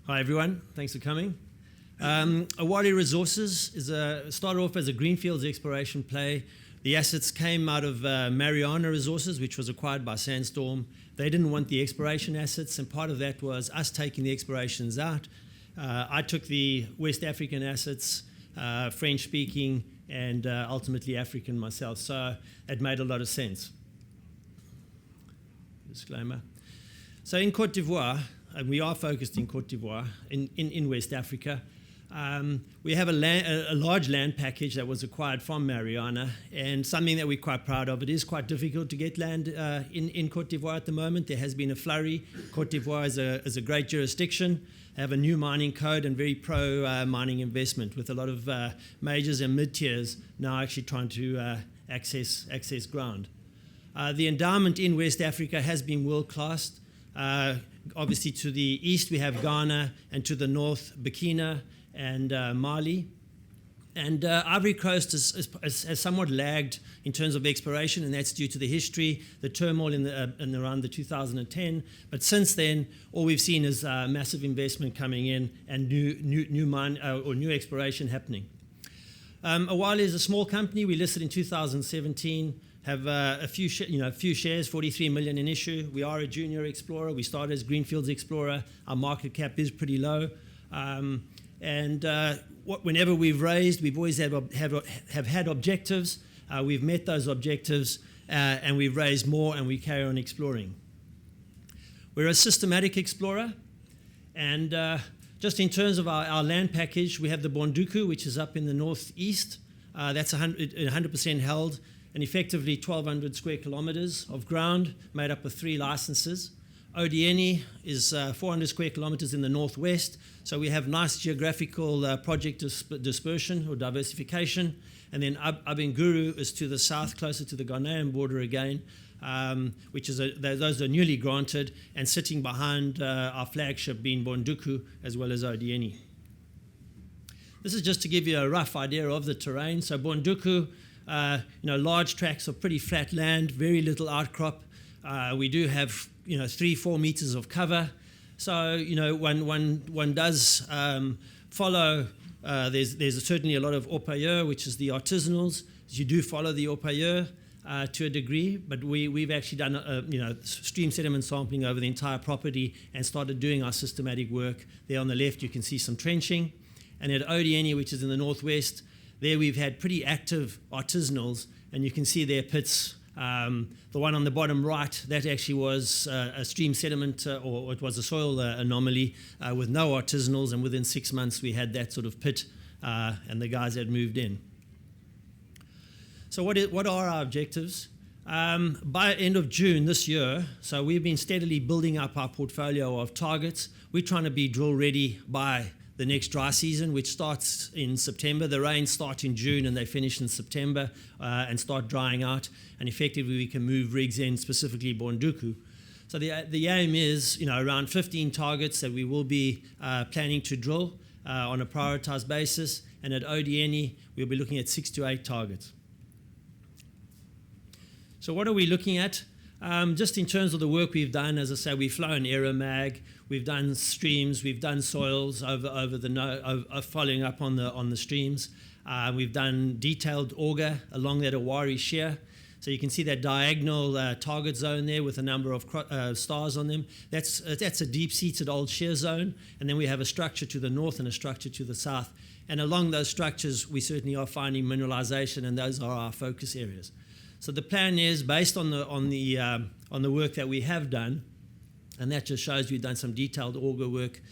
Hi everyone, thanks for coming. Awale Resources started off as a greenfields exploration play. The assets came out of Mariana Resources, which was acquired by Sandstorm. They didn't want the exploration assets, and part of that was us taking the explorations out. I took the West African assets, French-speaking, and ultimately African myself, so it made a lot of sense. Disclaimer. So in Côte d'Ivoire, and we are focused in Côte d'Ivoire, in West Africa. We have a large land package that was acquired from Mariana, and something that we're quite proud of. It is quite difficult to get land in Côte d'Ivoire at the moment. There has been a flurry. Côte d'Ivoire is a great jurisdiction. They have a new mining code and very pro-mining investment, with a lot of majors and mid-tiers now actually trying to access ground. The endowment in West Africa has been world-class. Obviously, to the east, we have Ghana, and to the north, Burkina and Mali. And Ivory Coast has somewhat lagged in terms of exploration, and that's due to the history, the turmoil in around the 2010. But since then, all we've seen is massive investment coming in and new exploration happening. Awale is a small company. We listed in 2017. Have a few shares, 43 million in issue. We are a junior explorer. We started as greenfields explorer. Our market cap is pretty low, whenever we've raised, we've always have had objectives. We've met those objectives, and we've raised more, and we carry on exploring. We're a systematic explorer, and just in terms of our land package, we have the Bonduku, which is up in the northeast. That's 100% held, and effectively 1,200 square kilometers of ground made up of 3 licenses. Odieni is 400 square kilometers in the northwest, so we have nice geographical project dispersion or diversification. And then Abinguru is to the south, closer to the Ghanaian border again, which is those are newly granted, and sitting behind our flagship being Bonduku as well as Odieni. This is just to give you a rough idea of the terrain. So Bonduku, large tracts of pretty flat land, very little outcrop. We do have 3-4 meters of cover. So one does follow. There's certainly a lot of orpailleurs, which is the artisanals. You do follow the orpailleurs to a degree, but we've actually done stream sediment sampling over the entire property and started doing our systematic work. There on the left, you can see some trenching, and at Odieni, which is in the northwest, there we've had pretty active artisanals, and you can see their pits. The one on the bottom right, that actually was a stream sediment, or it was a soil anomaly with no artisanals, and within 6 months we had that sort of pit, and the guys had moved in. So what are our objectives? By end of June this year, so we've been steadily building up our portfolio of targets. We're trying to be drill ready by the next dry season, which starts in September. The rains start in June and they finish in September and start drying out. And effectively, we can move rigs in, specifically Bonduku. So the aim is, around 15 targets that we will be planning to drill on a prioritized basis. And at Odieni, we'll be looking at 6 to 8 targets. So what are we looking at? Just in terms of the work we've done, as I say, we've flown aeromag, we've done streams, we've done soils following up on the streams. We've done detailed auger along that Awari shear. So you can see that diagonal target zone there with a number of stars on them. That's a deep-seated old shear zone, and then we have a structure to the north and a structure to the south. And along those structures, we certainly are finding mineralization, and those are our focus areas. So the plan is based on the work that we have done, and that just shows we've done some detailed auger work.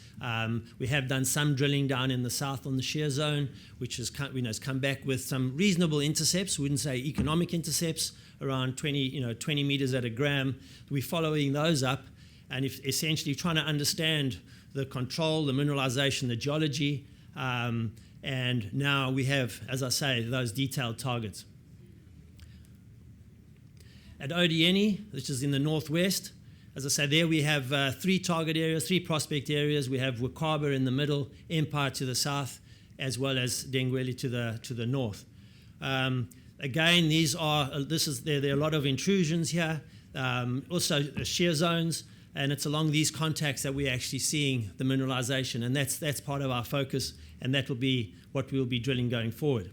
We have done some drilling down in the south on the shear zone, which has come back with some reasonable intercepts. We wouldn't say economic intercepts, around 20 meters at a gram. We're following those up, and essentially trying to understand the control, the mineralization, the geology, and now we have, as I say, those detailed targets. At Odieni, which is in the northwest, as I say, there we have 3 target areas, 3 prospect areas. We have Wakaba in the middle, Empire to the south, as well as Dengwele to the north. Again, there are a lot of intrusions here, also shear zones. and it's along these contacts that we're actually seeing the mineralization, and that's part of our focus, and that will be what we'll be drilling going forward.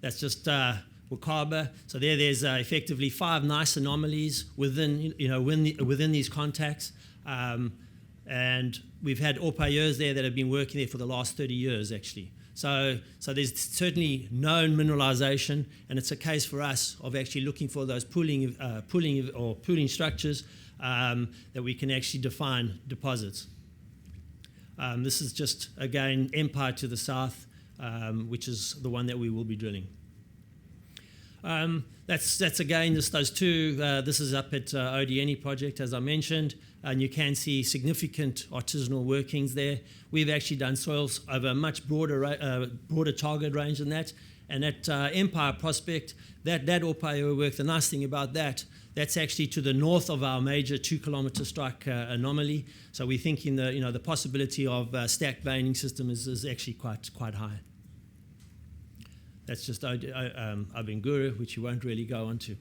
That's just Wakaba. So there's effectively 5 nice anomalies within these contacts, and we've had orpailleurs there that have been working there for the last 30 years actually. So there's certainly known mineralization, and it's a case for us of actually looking for those pooling structures that we can actually define deposits. This is just, again, Empire to the south, which is the one that we will be drilling. That's again, just those two. This is up at Odieni project, as I mentioned, and you can see significant artisanal workings there. We've actually done soils over a much broader target range than that. And at Empire prospect, that orpailleurs work, the nice thing about that's actually to the north of our major 2-kilometer strike anomaly. So we're thinking the possibility of stacked veining system is actually quite high. That's just Abenguru, which you won't really go onto.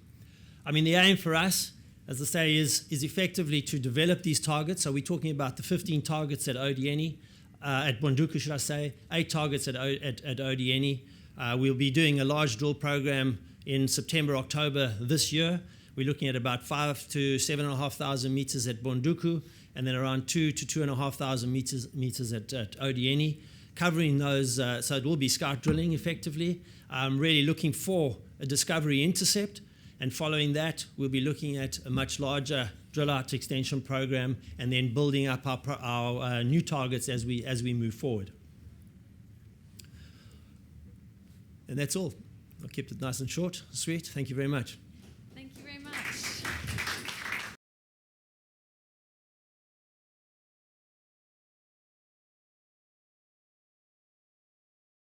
I mean, the aim for us, as I say, is effectively to develop these targets. So we're talking about the 15 targets at Odieni, at Bonduku, should I say, 8 targets at Odieni. We'll be doing a large drill program in September, October this year. We're looking at about 5,000 to 7,500 meters at Bonduku, and then around 2,000 to 2,500 meters at Odieni, covering those. So it will be scout drilling effectively, really looking for a discovery intercept, and following that, we'll be looking at a much larger drill-out extension program, and then building up our new targets as we move forward. And that's all. I kept it nice and short, sweet. Thank you very much.